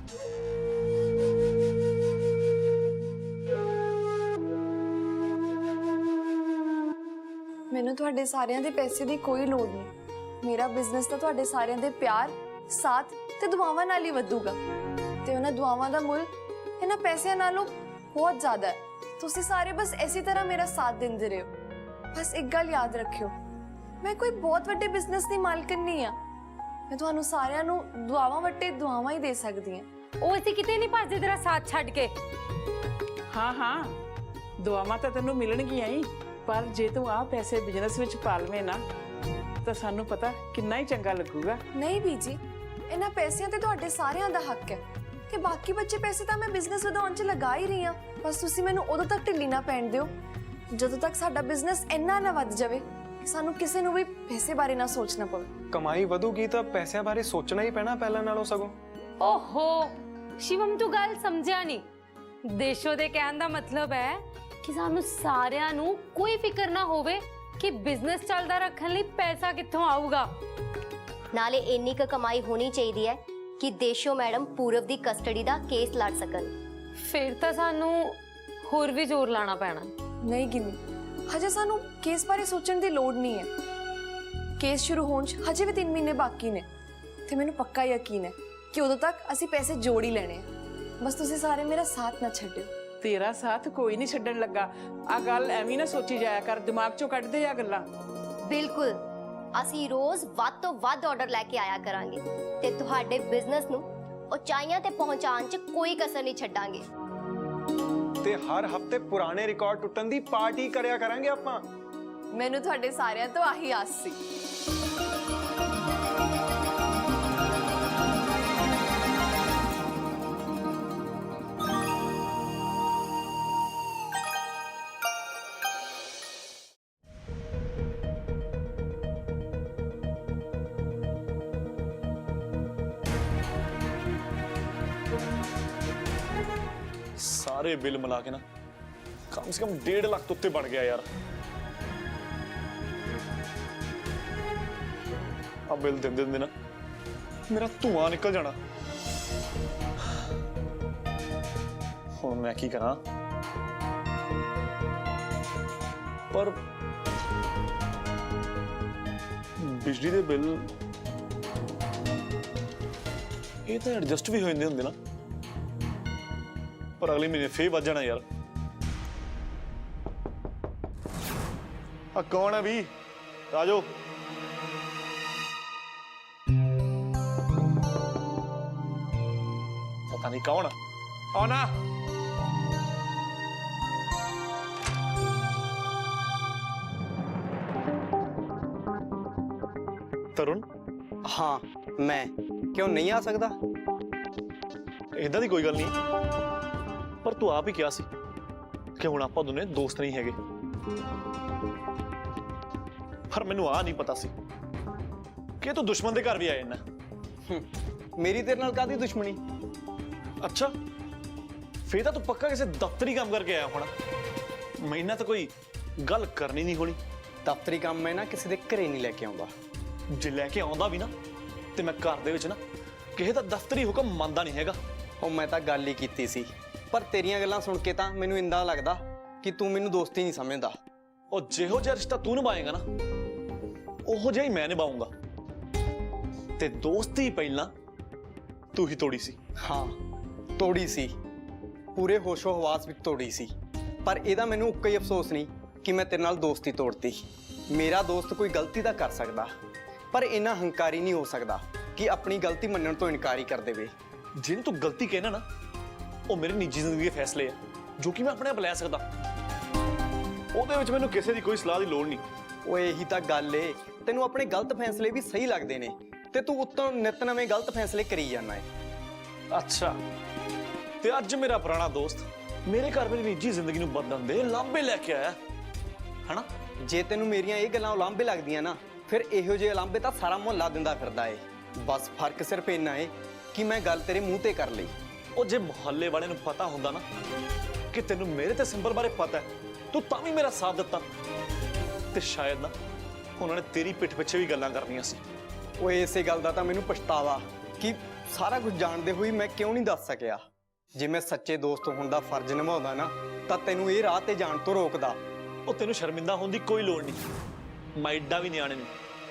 ਮੈਨੂੰ ਤੁਹਾਡੇ ਸਾਰਿਆਂ ਦੇ ਪੈਸੇ ਦੀ ਕੋਈ ਲੋੜ ਨਹੀਂ। ਮੇਰਾ ਬਿਜ਼ਨਸ ਤਾਂ ਤੁਹਾਡੇ ਸਾਰਿਆਂ ਦੇ ਪਿਆਰ, ਸਾਥ ਤੇ ਦੁਆਵਾਂ ਨਾਲ ਹੀ ਵਧੂਗਾ। ਤੇ ਉਹਨਾਂ ਦੁਆਵਾਂ ਦਾ ਮੁੱਲ ਇਹਨਾਂ ਪੈਸਿਆਂ ਨਾਲੋਂ ਬਹੁਤ ਜ਼ਿਆਦਾ ਹੈ। ਤੁਸੀਂ ਸਾਰੇ ਬਸ ਇਸੇ ਤਰ੍ਹਾਂ ਮੇਰਾ ਸਾਥ ਦਿੰਦੇ ਰਹੋ। ਬਸ ਇੱਕ ਗੱਲ ਯਾਦ ਰੱਖਿਓ, ਮੈਂ ਕੋਈ ਬਹੁਤ ਵੱਡੇ ਬਿਜ਼ਨਸ ਦੀ ਮਾਲਕਣ ਨਹੀਂ ਆ। ਮੈਂ ਤੁਹਾਨੂੰ ਸਾਰਿਆਂ ਨੂੰ ਦੁਆਵਾਂ ਵੱਟੇ ਦੁਆਵਾਂ ਹੀ ਦੇ ਸਕਦੀ ਹਾਂ।
ਉਹ ਅਸੀਂ ਕਿਤੇ ਨਹੀਂ ਭੱਜਦੇ ਤੇਰਾ ਸਾਥ ਛੱਡ ਕੇ।
ਹਾਂ ਹਾਂ, ਦੁਆਵਾਂ ਤਾਂ ਤੈਨੂੰ ਮਿਲਣਗੀਆਂ ਹੀ, ਪਰ ਜੇ ਤੂੰ ਆ ਪੈਸੇ ਬਿਜ਼ਨਸ ਵਿੱਚ ਪਾ ਲਵੇਂ ਨਾ ਤਾਂ ਸਾਨੂੰ ਪਤਾ ਕਿੰਨਾ ਹੀ ਚੰਗਾ ਲੱਗੂਗਾ।
ਨਹੀਂ ਬੀਜੀ, ਇਹਨਾਂ ਪੈਸਿਆਂ ਤੇ ਤੁਹਾਡੇ ਸਾਰਿਆਂ ਦਾ ਹੱਕ ਹੈ ਤੇ ਬਾਕੀ ਬਚੇ ਪੈਸੇ ਤਾਂ ਮੈਂ ਬਿਜ਼ਨਸ ਵਧਾਉਣ 'ਚ ਲਗਾ ਹੀ ਰਹੀ ਹਾਂ। ਬਸ ਤੁਸੀਂ ਮੈਨੂੰ ਉਦੋਂ ਤੱਕ ਢਿੱਲੀ ਨਾ ਪੈਣ ਦਿਓ ਜਦੋਂ ਤੱਕ ਸਾਡਾ ਬਿਜ਼ਨਸ ਇੰਨਾ ਨਾ ਵੱਧ ਜਾਵੇ ਕਿ ਸਾਨੂੰ ਕਿਸੇ ਨੂੰ ਵੀ ਪੈਸੇ ਬਾਰੇ ਨਾ ਸੋਚਣਾ ਪਵੇ।
ਕਮਾਈ ਵਧੂਗੀ ਤਾਂ ਪੈਸਿਆਂ ਬਾਰੇ ਸੋਚਣਾ ਹੀ ਪੈਣਾ ਪਹਿਲਾਂ ਨਾਲੋਂ ਸਗੋਂ।
ਓਹੋ ਸ਼ਿਵਮ, ਤੂੰ ਗੱਲ ਸਮਝਿਆ ਨਹੀਂ। ਦੇਸ਼ੋ ਦੇ ਕਹਿਣ ਦਾ ਮਤਲਬ ਹੈ ਕਿ ਸਾਨੂੰ ਸਾਰਿਆਂ ਨੂੰ ਕੋਈ ਫਿਕਰ ਨਾ ਹੋਵੇ ਕਿ ਬਿਜ਼ਨਸ ਚੱਲਦਾ ਰੱਖਣ ਲਈ ਪੈਸਾ ਕਿੱਥੋਂ ਆਊਗਾ।
ਨਾਲੇ ਇੰਨੀ ਕੁ ਕਮਾਈ ਹੋਣੀ ਚਾਹੀਦੀ ਹੈ ਕਿ ਦੇਸ਼ੋ ਮੈਡਮ ਪੂਰਵ ਦੀ ਕਸਟਡੀ ਦਾ ਕੇਸ ਲੜ ਸਕਣ।
ਫਿਰ ਤਾਂ ਸਾਨੂੰ ਹੋਰ ਵੀ ਜ਼ੋਰ ਲਾਣਾ ਪੈਣਾ।
ਨਹੀਂ ਗਿੰਨੀ, ਹਜੇ ਸਾਨੂੰ ਕੇਸ ਬਾਰੇ ਸੋਚਣ ਦੀ ਲੋੜ ਨਹੀਂ ਹੈ। ਕੇਸ ਸ਼ੁਰੂ ਹੋਣ 'ਚ ਹਜੇ ਵੀ 3 ਮਹੀਨੇ ਬਾਕੀ ਨੇ ਤੇ ਮੈਨੂੰ ਪੱਕਾ ਯਕੀਨ ਹੈ ਕਿ ਉਦੋਂ ਤੱਕ ਅਸੀਂ ਪੈਸੇ ਜੋੜ ਹੀ ਲੈਣੇ ਆ। ਬਸ ਤੁਸੀਂ ਸਾਰੇ ਮੇਰਾ ਸਾਥ ਨਾ ਛੱਡਿਓ।
ਤੇਰਾ ਸਾਥ ਕੋਈ ਨਹੀਂ ਛੱਡਣ ਲੱਗਾ। ਆ ਗੱਲ ਐਵੇਂ ਨਾ ਸੋਚੀ ਜਾਇਆ ਕਰ, ਦਿਮਾਗ 'ਚੋਂ ਕੱਢ ਦੇ ਆ ਗੱਲਾਂ।
ਬਿਲਕੁਲ, ਅਸੀਂ ਰੋਜ਼ ਵੱਧ ਤੋਂ ਵੱਧ ਆਰਡਰ ਲੈ ਕੇ ਆਇਆ ਕਰਾਂਗੇ ਤੇ ਤੁਹਾਡੇ ਬਿਜ਼ਨਸ ਨੂੰ ਉਚਾਈਆਂ ਤੇ ਪਹੁੰਚਾਉਣ 'ਚ ਕੋਈ ਕਸਰ ਨਹੀਂ ਛੱਡਾਂਗੇ।
ਤੇ ਹਰ ਹਫਤੇ ਪੁਰਾਣੇ ਰਿਕਾਰਡ ਟੁੱਟਣ ਦੀ ਪਾਰਟੀ ਕਰਿਆ ਕਰਾਂਗੇ ਆਪਾਂ।
ਮੈਨੂੰ ਤੁਹਾਡੇ ਸਾਰਿਆਂ ਤੋਂ ਆਹੀ ਆਸ ਸੀ।
ਸਾਰੇ ਬਿੱਲ ਮਿਲਾ ਕੇ ਨਾ ਕਮ ਸੇ ਕਮ 1.5 ਲੱਖ ਤੋਂ ਉੱਤੇ ਬਣ ਗਿਆ ਯਾਰ। ਆ ਬਿੱਲ ਦਿੰਦੇ ਦਿੰਦੇ ਨਾ ਮੇਰਾ ਧੂਆਂ ਨਿਕਲ ਜਾਣਾ। ਹੁਣ ਮੈਂ ਕੀ ਕਰਾਂ? ਪਰ ਬਿਜਲੀ ਦੇ ਬਿੱਲ ਇਹ ਤਾਂ ਐਡਜਸਟ ਵੀ ਹੋ ਜਾਂਦੇ ਹੁੰਦੇ ਨਾ, ਪਰ ਅਗਲੇ ਮਹੀਨੇ ਫੇਰ ਵੱਧ ਜਾਣਾ ਯਾਰ। ਆ ਕੌਣ ਹੈ ਵੀ? ਆਜੋ। ਪਤਾ ਨਹੀਂ ਕੌਣ ਆਉਣਾ। ਤਰੁਣ,
ਹਾਂ ਮੈਂ ਕਿਉਂ ਨਹੀਂ ਆ ਸਕਦਾ?
ਇਦਾਂ ਦੀ ਕੋਈ ਗੱਲ ਨਹੀਂ, ਪਰ ਤੂੰ ਆਪ ਹੀ ਕਿਹਾ ਸੀ ਕਿ ਹੁਣ ਆਪਾਂ ਦੋਨੇ ਦੋਸਤ ਨਹੀਂ ਹੈਗੇ। ਪਰ ਮੈਨੂੰ ਆ ਨਹੀਂ ਪਤਾ ਸੀ ਕਿ ਤੂੰ ਦੁਸ਼ਮਣ ਦੇ ਘਰ ਵੀ ਆਇਆ ਨਾ।
ਮੇਰੀ ਤੇਰੇ ਨਾਲ ਕਾਹਦੀ ਦੁਸ਼ਮਣੀ?
ਅੱਛਾ, ਫੇਰ ਤਾਂ ਤੂੰ ਪੱਕਾ ਕਿਸੇ ਦਫ਼ਤਰੀ ਕੰਮ ਕਰਕੇ ਆਇਆ ਹੋਣਾ। ਮੈਨਾਂ ਤਾਂ ਕੋਈ ਗੱਲ ਕਰਨੀ ਨਹੀਂ ਹੋਣੀ।
ਦਫ਼ਤਰੀ ਕੰਮ ਮੈਂ ਨਾ ਕਿਸੇ ਦੇ ਘਰੇ ਨਹੀਂ ਲੈ ਕੇ ਆਉਂਦਾ।
ਜੇ ਲੈ ਕੇ ਆਉਂਦਾ ਵੀ ਨਾ ਤੇ ਮੈਂ ਘਰ ਦੇ ਵਿੱਚ ਨਾ ਕਿਸੇ ਦਾ ਦਫ਼ਤਰੀ ਹੁਕਮ ਮੰਨਦਾ ਨਹੀਂ ਹੈਗਾ।
ਉਹ ਮੈਂ ਤਾਂ ਗੱਲ ਹੀ ਕੀਤੀ ਸੀ, ਪਰ ਤੇਰੀਆਂ ਗੱਲਾਂ ਸੁਣ ਕੇ ਤਾਂ ਮੈਨੂੰ ਇੰਦਾ ਲੱਗਦਾ ਕਿ ਤੂੰ ਮੈਨੂੰ ਦੋਸਤੀ ਨਹੀਂ ਸਮਝਦਾ।
ਉਹ ਜਿਹੋ ਜਿਹਾ ਰਿਸ਼ਤਾ ਤੂੰ ਨਿਭਾਏਗਾ ਨਾ ਉਹੋ ਜਿਹਾ ਹੀ ਮੈਂ ਨਿਭਾਉਂਗਾ। ਤੇ ਦੋਸਤੀ ਪਹਿਲਾਂ ਤੂੰ ਹੀ ਤੋੜੀ ਸੀ।
ਹਾਂ ਤੋੜੀ ਸੀ, ਪੂਰੇ ਹੋਸ਼ੋ ਹਵਾਸ ਵਿੱਚ ਤੋੜੀ ਸੀ, ਪਰ ਇਹਦਾ ਮੈਨੂੰ ਉੱਕਾ ਹੀ ਅਫਸੋਸ ਨਹੀਂ ਕਿ ਮੈਂ ਤੇਰੇ ਨਾਲ ਦੋਸਤੀ ਤੋੜਤੀ। ਮੇਰਾ ਦੋਸਤ ਕੋਈ ਗਲਤੀ ਤਾਂ ਕਰ ਸਕਦਾ, ਪਰ ਇੰਨਾ ਹੰਕਾਰੀ ਨਹੀਂ ਹੋ ਸਕਦਾ ਕਿ ਆਪਣੀ ਗਲਤੀ ਮੰਨਣ ਤੋਂ ਇਨਕਾਰ ਹੀ ਕਰ ਦੇਵੇ।
ਜਿਹਨੂੰ ਤੂੰ ਗਲਤੀ ਕਹਿਣਾ ਨਾ ਉਹ ਮੇਰੀ ਨਿੱਜੀ ਜ਼ਿੰਦਗੀ ਦੇ ਫੈਸਲੇ ਆ ਜੋ ਕਿ ਮੈਂ ਆਪਣੇ ਆਪ ਲੈ ਸਕਦਾ। ਉਹਦੇ ਵਿੱਚ ਮੈਨੂੰ ਕਿਸੇ ਦੀ ਕੋਈ ਸਲਾਹ ਦੀ ਲੋੜ ਨਹੀਂ।
ਓਏ ਇਹੀ ਤਾਂ ਗੱਲ ਏ, ਤੈਨੂੰ ਆਪਣੇ ਗਲਤ ਫੈਸਲੇ ਵੀ ਸਹੀ ਲੱਗਦੇ ਨੇ ਤੇ ਤੂੰ ਉੱਤੋਂ ਨਿਤ ਨਵੇਂ ਗਲਤ ਫੈਸਲੇ ਕਰੀ ਜਾਂਦਾ ਏ।
ਅੱਛਾ, ਤੇ ਅੱਜ ਮੇਰਾ ਪੁਰਾਣਾ ਦੋਸਤ ਮੇਰੇ ਘਰ ਮੇਰੀ ਨਿੱਜੀ ਜ਼ਿੰਦਗੀ ਨੂੰ ਬਦਲਣ ਦੇ ਲਾਂਭੇ ਲੈ ਕੇ ਆਇਆ ਹਨਾ?
ਜੇ ਤੈਨੂੰ ਮੇਰੀਆਂ ਇਹ ਗੱਲਾਂ ਉਲਾਂਭੇ ਲੱਗਦੀਆਂ ਨਾ, ਫਿਰ ਇਹੋ ਜਿਹੇ ਉਲਾਂਭੇ ਤਾਂ ਸਾਰਾ ਮੁਹੱਲਾ ਦਿੰਦਾ ਫਿਰਦਾ ਏ। ਬਸ ਫਰਕ ਸਿਰਫ ਇੰਨਾ ਏ ਕਿ ਮੈਂ ਗੱਲ ਤੇਰੇ ਮੂੰਹ ਤੇ ਕਰ ਲਈ।
ਉਹ ਜੇ ਮੁਹੱਲੇ ਵਾਲੇ ਨੂੰ ਪਤਾ ਹੁੰਦਾ ਨਾ ਕਿ ਤੈਨੂੰ ਮੇਰੇ ਤੇ ਸਿੰਬਲ ਬਾਰੇ ਪਤਾ ਹੈ, ਤੂੰ ਤਾਂ ਵੀ ਮੇਰਾ ਸਾਥ ਦਿੱਤਾ ਤੇ ਸ਼ਾਇਦ ਨਾ ਉਹਨਾਂ ਨੇ ਤੇਰੀ ਪਿੱਠ ਪਿੱਛੇ ਵੀ ਗੱਲਾਂ ਕਰਨੀਆਂ ਸੀ।
ਓਏ ਇਸੇ ਗੱਲ ਦਾ ਤਾਂ ਮੈਨੂੰ ਪਛਤਾਵਾ ਕਿ ਸਾਰਾ ਕੁਝ ਜਾਣਦੇ ਹੋਏ ਮੈਂ ਕਿਉਂ ਨਹੀਂ ਦੱਸ ਸਕਿਆ। ਜੇ ਮੈਂ ਸੱਚੇ ਦੋਸਤ ਹੋਣ ਦਾ ਫਰਜ਼ ਨਿਭਾਉਂਦਾ ਨਾ ਤਾਂ ਤੈਨੂੰ ਇਹ ਰਾਹ ਤੇ ਜਾਣ ਤੋਂ ਰੋਕਦਾ।
ਉਹ ਤੈਨੂੰ ਸ਼ਰਮਿੰਦਾ ਹੋਣ ਦੀ ਕੋਈ ਲੋੜ ਨਹੀਂ। ਮੈਂ ਏਡਾ ਵੀ ਨਿਆਣੇ ਨਹੀਂ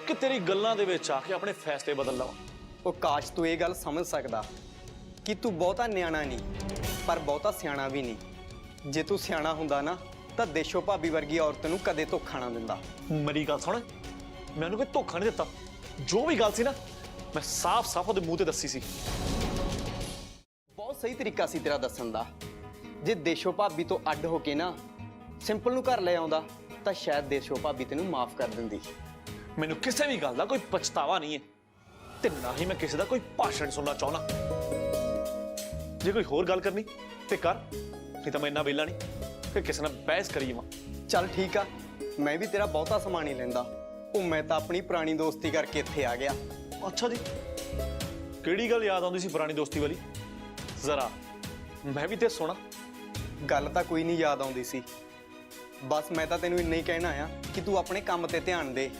ਕਿ ਤੇਰੀ ਗੱਲਾਂ ਦੇ ਵਿੱਚ ਆ ਕੇ ਆਪਣੇ ਫੈਸਲੇ ਬਦਲ ਲਵਾਂ।
ਉਹ ਕਾਸ਼ ਤੂੰ ਇਹ ਗੱਲ ਸਮਝ ਸਕਦਾ ਕਿ ਤੂੰ ਬਹੁਤਾ ਨਿਆਣਾ ਨਹੀਂ, ਪਰ ਬਹੁਤਾ ਸਿਆਣਾ ਵੀ ਨਹੀਂ। ਜੇ ਤੂੰ ਸਿਆਣਾ ਹੁੰਦਾ ਨਾ ਤਾਂ ਦੇਸ਼ੋ ਭਾਬੀ ਵਰਗੀ ਔਰਤ ਨੂੰ ਕਦੇ ਧੋਖਾ ਨਾ ਦਿੰਦਾ।
ਮੇਰੀ ਗੱਲ ਸੁਣ, ਮੈਂ ਉਹਨੂੰ ਕੋਈ ਧੋਖਾ ਨਹੀਂ ਦਿੱਤਾ। ਜੋ ਵੀ ਗੱਲ ਸੀ ਨਾ ਮੈਂ ਸਾਫ਼-ਸਾਫ਼ ਉਹਦੇ ਮੂੰਹ ਤੇ ਦੱਸੀ ਸੀ।
ਬਹੁਤ ਸਹੀ ਤਰੀਕਾ ਸੀ ਤੇਰਾ ਦੱਸਣ ਦਾ। ਜੇ ਦੇਸ਼ੋ ਭਾਬੀ ਤੋਂ ਅੱਡ ਹੋ ਕੇ ਨਾ ਸਿੰਪਲ ਨੂੰ ਘਰ ਲੈ ਆਉਂਦਾ ਤਾਂ ਸ਼ਾਇਦ ਦੇਸ਼ੋ ਭਾਬੀ ਤੈਨੂੰ ਮਾਫ ਕਰ ਦਿੰਦੀ।
ਮੈਨੂੰ ਕਿਸੇ ਵੀ ਗੱਲ ਦਾ ਕੋਈ ਪਛਤਾਵਾ ਨਹੀਂ ਹੈ ਤੇ ਨਾ ਹੀ ਮੈਂ ਕਿਸੇ ਦਾ ਕੋਈ ਭਾਸ਼ਣ ਸੁਣਨਾ ਚਾਹੁੰਦਾ। ਜੇ ਕੋਈ ਹੋਰ ਗੱਲ ਕਰਨੀ ਤੇ ਕਰ, ਨਹੀਂ ਤਾਂ ਮੈਂ ਇੰਨਾ ਵਿਹਲਾ ਨਹੀਂ ਕਿ ਕਿਸੇ ਨਾਲ ਬਹਿਸ ਕਰੀ ਜਾਵਾਂ।
ਚੱਲ ਠੀਕ ਆ, ਮੈਂ ਵੀ ਤੇਰਾ ਬਹੁਤਾ ਸਮਾਂ ਨਹੀਂ ਲੈਂਦਾ। ਉਹ ਮੈਂ ਤਾਂ ਆਪਣੀ ਪੁਰਾਣੀ ਦੋਸਤੀ ਕਰਕੇ ਇੱਥੇ ਆ ਗਿਆ।
ਅੱਛਾ ਜੀ, ਕਿਹੜੀ ਗੱਲ ਯਾਦ ਆਉਂਦੀ ਸੀ ਪੁਰਾਣੀ ਦੋਸਤੀ ਵਾਲੀ? ਜ਼ਰਾ ਮੈਂ ਵੀ ਤੇ ਸੁਣਾ।
ਗੱਲ ਤਾਂ ਕੋਈ ਨਹੀਂ ਯਾਦ ਆਉਂਦੀ ਸੀ, ਬਸ ਮੈਂ ਤਾਂ ਤੈਨੂੰ ਇੰਨਾ ਹੀ ਕਹਿਣਾ ਆ ਕਿ ਤੂੰ ਆਪਣੇ ਕੰਮ ਤੇ ਧਿਆਨ ਦੇ।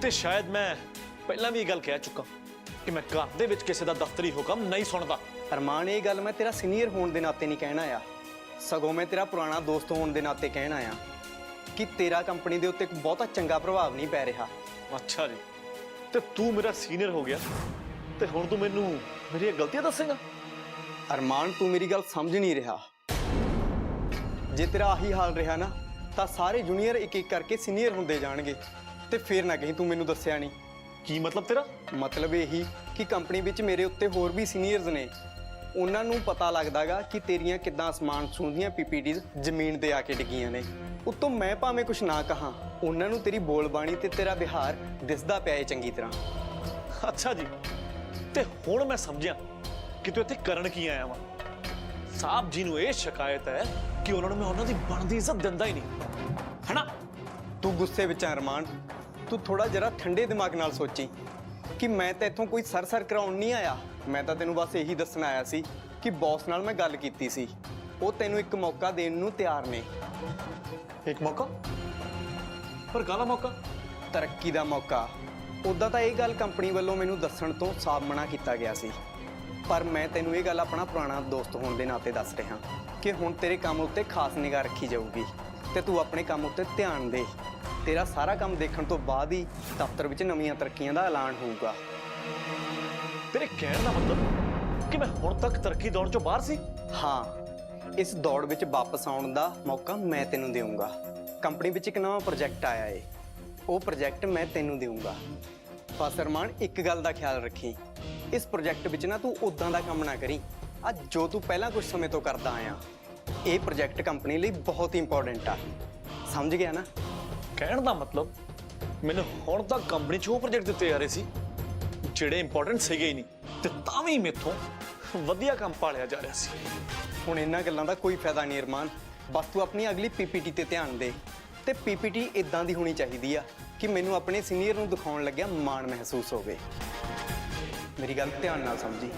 ਤੇ ਸ਼ਾਇਦ ਮੈਂ ਪਹਿਲਾਂ ਵੀ ਇਹ ਗੱਲ ਕਹਿ ਚੁੱਕਾ ਕਿ ਮੈਂ ਘਰ ਦੇ ਵਿੱਚ ਕਿਸੇ ਦਾ ਦਫ਼ਤਰੀ ਹੁਕਮ ਨਹੀਂ ਸੁਣਦਾ।
ਅਰਮਾਨ, ਇਹ ਗੱਲ ਮੈਂ ਤੇਰਾ ਸੀਨੀਅਰ ਹੋਣ ਦੇ ਨਾਤੇ ਨਹੀਂ ਕਹਿਣਾ ਆ, ਸਗੋਂ ਮੈਂ ਤੇਰਾ ਪੁਰਾਣਾ ਦੋਸਤ ਹੋਣ ਦੇ ਨਾਤੇ ਕਹਿਣਾ ਆ ਕਿ ਤੇਰਾ ਕੰਪਨੀ ਦੇ ਉੱਤੇ ਬਹੁਤਾ ਚੰਗਾ ਪ੍ਰਭਾਵ ਨਹੀਂ ਪੈ ਰਿਹਾ।
ਅੱਛਾ ਜੀ, ਤੇ ਤੂੰ ਮੇਰਾ ਸੀਨੀਅਰ ਹੋ ਗਿਆ ਤੇ ਹੁਣ ਤੂੰ ਮੈਨੂੰ ਮੇਰੀਆਂ ਗਲਤੀਆਂ ਦੱਸੇਗਾ?
ਅਰਮਾਨ, ਤੂੰ ਮੇਰੀ ਗੱਲ ਸਮਝ ਨਹੀਂ ਰਿਹਾ। ਜੇ ਤੇਰਾ ਆਹੀ ਹਾਲ ਰਿਹਾ ਨਾ ਤਾਂ ਸਾਰੇ ਜੂਨੀਅਰ ਇੱਕ ਇੱਕ ਕਰਕੇ ਸੀਨੀਅਰ ਹੁੰਦੇ ਜਾਣਗੇ ਤੇ ਫਿਰ ਨਾ ਕਹੀਂ ਤੂੰ ਮੈਨੂੰ ਦੱਸਿਆ ਨਹੀਂ।
ਕੀ ਮਤਲਬ ਤੇਰਾ?
ਮਤਲਬ ਇਹੀ ਕਿ ਕੰਪਨੀ ਵਿੱਚ ਮੇਰੇ ਉੱਤੇ ਹੋਰ ਵੀ ਸੀਨੀਅਰਸ ਨੇ, ਉਹਨਾਂ ਨੂੰ ਪਤਾ ਲੱਗਦਾਗਾ ਕਿ ਤੇਰੀਆਂ ਕਿੱਦਾਂ ਅਸਮਾਨ ਛੂੰਹਦੀਆਂ ਪੀਪੀਟੀਜ਼ ਜ਼ਮੀਨ ਤੇ ਆ ਕੇ ਡਿੱਗੀਆਂ ਨੇ। ਉੱਤੋਂ ਮੈਂ ਭਾਵੇਂ ਕੁਛ ਨਾ ਕਹਾਂ, ਉਹਨਾਂ ਨੂੰ ਤੇਰੀ ਬੋਲਬਾਣੀ ਤੇ ਤੇਰਾ ਵਿਹਾਰ ਦਿਸਦਾ ਪਿਆ ਏ ਚੰਗੀ ਤਰ੍ਹਾਂ।
ਅੱਛਾ ਜੀ, ਤੇ ਹੁਣ ਮੈਂ ਸਮਝਿਆ ਕਿ ਤੂੰ ਇੱਥੇ ਕਰਨ ਕੀ ਆਇਆ ਵਾ। ਸਾਹਿਬ ਜੀ ਨੂੰ ਇਹ ਸ਼ਿਕਾਇਤ ਹੈ ਕਿ ਉਹਨਾਂ ਨੂੰ ਮੈਂ ਉਹਨਾਂ ਦੀ ਬਣਦੀ ਇੱਜ਼ਤ ਦਿੰਦਾ ਹੀ ਨਹੀਂ, ਹੈਨਾ?
ਤੂੰ ਗੁੱਸੇ ਵਿੱਚ ਆ ਅਰਮਾਨ, ਤੂੰ ਥੋੜਾ ਜਰਾ ਠੰਡੇ ਦਿਮਾਗ ਨਾਲ ਸੋਚੀ ਕਿ ਮੈਂ ਤਾਂ ਇੱਥੋਂ ਕੋਈ ਸਰ ਕਰਾਉਣ ਨਹੀਂ ਆਇਆ। ਮੈਂ ਤਾਂ ਤੈਨੂੰ ਬਸ ਇਹੀ ਦੱਸਣ ਆਇਆ ਸੀ ਕਿ ਬੌਸ ਨਾਲ ਮੈਂ ਗੱਲ ਕੀਤੀ ਸੀ ਉਹ ਤੈਨੂੰ ਇੱਕ ਮੌਕਾ ਦੇਣ ਨੂੰ ਤਿਆਰ ਨੇ।
ਇੱਕ ਮੌਕਾ? ਪਰ ਕਾਹਦਾ ਮੌਕਾ?
ਤਰੱਕੀ ਦਾ ਮੌਕਾ। ਉੱਦਾਂ ਤਾਂ ਇਹ ਗੱਲ ਕੰਪਨੀ ਵੱਲੋਂ ਮੈਨੂੰ ਦੱਸਣ ਤੋਂ ਸਾਫ਼ ਮਨਾ ਕੀਤਾ ਗਿਆ ਸੀ, ਪਰ ਮੈਂ ਤੈਨੂੰ ਇਹ ਗੱਲ ਆਪਣਾ ਪੁਰਾਣਾ ਦੋਸਤ ਹੋਣ ਦੇ ਨਾਤੇ ਦੱਸ ਰਿਹਾ ਕਿ ਹੁਣ ਤੇਰੇ ਕੰਮ ਉੱਤੇ ਖਾਸ ਨਿਗਾਹ ਰੱਖੀ ਜਾਊਗੀ ਤੇ ਤੂੰ ਆਪਣੇ ਕੰਮ ਉੱਤੇ ਧਿਆਨ ਦੇ। ਤੇਰਾ ਸਾਰਾ ਕੰਮ ਦੇਖਣ ਤੋਂ ਬਾਅਦ ਹੀ ਦਫ਼ਤਰ ਵਿੱਚ ਨਵੀਆਂ ਤਰੱਕੀਆਂ ਦਾ ਐਲਾਨ ਹੋਊਗਾ।
ਤੇਰੇ ਕਹਿਣ ਦਾ ਮਤਲਬ ਕਿ ਮੈਂ ਹੁਣ ਤੱਕ ਤਰੱਕੀ ਦੌੜ ਚੋਂ ਬਾਹਰ ਸੀ?
ਹਾਂ, ਇਸ ਦੌੜ ਵਿੱਚ ਵਾਪਸ ਆਉਣ ਦਾ ਮੌਕਾ ਮੈਂ ਤੈਨੂੰ ਦੇਵਾਂਗਾ। ਕੰਪਨੀ ਵਿੱਚ ਇੱਕ ਨਵਾਂ ਪ੍ਰੋਜੈਕਟ ਆਇਆ ਏ, ਉਹ ਪ੍ਰੋਜੈਕਟ ਮੈਂ ਤੈਨੂੰ ਦੇਵਾਂਗਾ। ਬਸ ਅਰਮਾਨ, ਇੱਕ ਗੱਲ ਦਾ ਖਿਆਲ ਰੱਖੀ, ਇਸ ਪ੍ਰੋਜੈਕਟ ਵਿੱਚ ਨਾ ਤੂੰ ਉਦਾਂ ਦਾ ਕੰਮ ਨਾ ਕਰੀ ਅੱਜ ਜੋ ਤੂੰ ਪਹਿਲਾਂ ਕੁਝ ਸਮੇਂ ਤੋਂ ਕਰਦਾ ਆਇਆ। ਇਹ ਪ੍ਰੋਜੈਕਟ ਕੰਪਨੀ ਲਈ ਬਹੁਤ ਇੰਪੋਰਟੈਂਟ ਆ, ਸਮਝ ਗਿਆ ਨਾ?
ਕਹਿਣ ਦਾ ਮਤਲਬ ਮੈਨੂੰ ਹੁਣ ਤੱਕ ਕੰਪਨੀ 'ਚ ਉਹ ਪ੍ਰੋਜੈਕਟ ਦਿੱਤੇ ਜਾ ਰਹੇ ਸੀ ਜਿਹੜੇ ਇੰਪੋਰਟੈਂਟ ਸੀਗੇ ਹੀ ਨਹੀਂ, ਤੇ ਤਾਂ ਵੀ ਮੇਥੋਂ ਵਧੀਆ ਕੰਮ ਪਾਲਿਆ ਜਾ ਰਿਹਾ ਸੀ।
ਹੁਣ ਇਹਨਾਂ ਗੱਲਾਂ ਦਾ ਕੋਈ ਫਾਇਦਾ ਨਹੀਂ ਅਰਮਾਨ, ਬਸ ਤੂੰ ਆਪਣੀ ਅਗਲੀ ਪੀਪੀਟੀ ਤੇ ਧਿਆਨ ਦੇ। ਤੇ ਪੀਪੀਟੀ ਇਦਾਂ ਦੀ ਹੋਣੀ ਚਾਹੀਦੀ ਆ ਕਿ ਮੈਨੂੰ ਆਪਣੇ ਸੀਨੀਅਰ ਨੂੰ ਦਿਖਾਉਣ ਲੱਗਿਆ ਮਾਣ ਮਹਿਸੂਸ ਹੋਵੇ। ਮੇਰੀ ਗੱਲ ਧਿਆਨ ਨਾਲ ਸਮਝੀ।